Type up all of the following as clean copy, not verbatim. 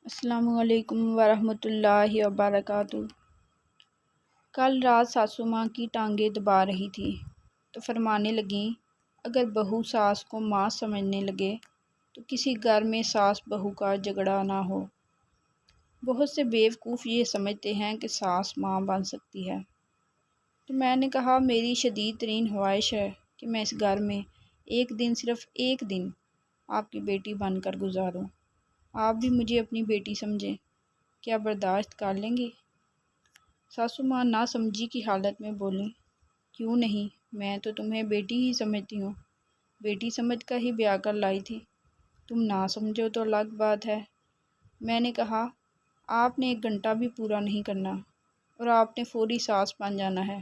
السلام علیکم ورحمۃ اللہ وبرکاتہ۔ کل رات ساسو ماں کی ٹانگیں دبا رہی تھی تو فرمانے لگیں، اگر بہو ساس کو ماں سمجھنے لگے تو کسی گھر میں ساس بہو کا جھگڑا نہ ہو۔ بہت سے بیوقوف یہ سمجھتے ہیں کہ ساس ماں بن سکتی ہے، تو میں نے کہا میری شدید ترین خواہش ہے کہ میں اس گھر میں ایک دن، صرف ایک دن آپ کی بیٹی بن کر گزاروں۔ آپ بھی مجھے اپنی بیٹی سمجھیں، کیا برداشت کر لیں گی؟ ساسو ماں نا سمجھی کی حالت میں بولیں، کیوں نہیں، میں تو تمہیں بیٹی ہی سمجھتی ہوں، بیٹی سمجھ کر ہی بیاہ کر لائی تھی، تم نہ سمجھو تو الگ بات ہے۔ میں نے کہا آپ نے 1 گھنٹہ بھی پورا نہیں کرنا اور آپ نے فوری ساس بن جانا ہے۔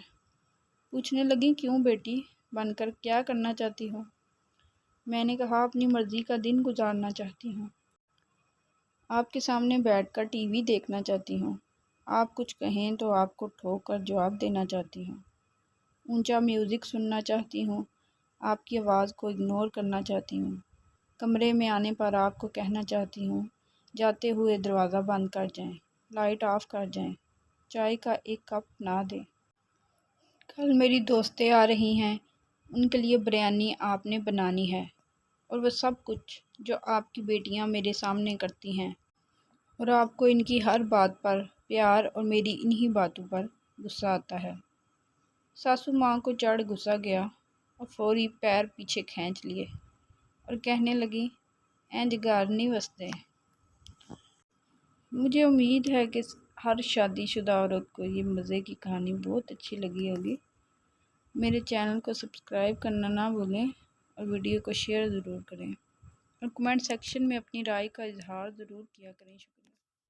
پوچھنے لگیں کیوں بیٹی بن کر کیا کرنا چاہتی ہو؟ میں نے کہا اپنی مرضی کا دن گزارنا چاہتی ہوں، آپ کے سامنے بیٹھ کر ٹی وی دیکھنا چاہتی ہوں، آپ کچھ کہیں تو آپ کو ٹھوک کر جواب دینا چاہتی ہوں، اونچا میوزک سننا چاہتی ہوں، آپ کی آواز کو اگنور کرنا چاہتی ہوں، کمرے میں آنے پر آپ کو کہنا چاہتی ہوں جاتے ہوئے دروازہ بند کر جائیں، لائٹ آف کر جائیں، چائے کا 1 کپ نہ دیں۔ کل میری دوستیں آ رہی ہیں، ان کے لیے بریانی آپ نے بنانی ہے، اور وہ سب کچھ جو آپ کی بیٹیاں میرے سامنے کرتی ہیں، اور آپ کو ان کی ہر بات پر پیار اور میری انہی باتوں پر غصہ آتا ہے۔ ساسو ماں کو چڑھ غصہ گیا اور فوری پیر پیچھے کھینچ لیے اور کہنے لگی اینج گھر نہیں وستے۔ مجھے امید ہے کہ ہر شادی شدہ عورت کو یہ مزے کی کہانی بہت اچھی لگی ہوگی۔ میرے چینل کو سبسکرائب کرنا نہ بھولیں اور ویڈیو کو شیئر ضرور کریں اور کمنٹ سیکشن میں اپنی رائے کا اظہار ضرور کیا کریں۔ شکریہ۔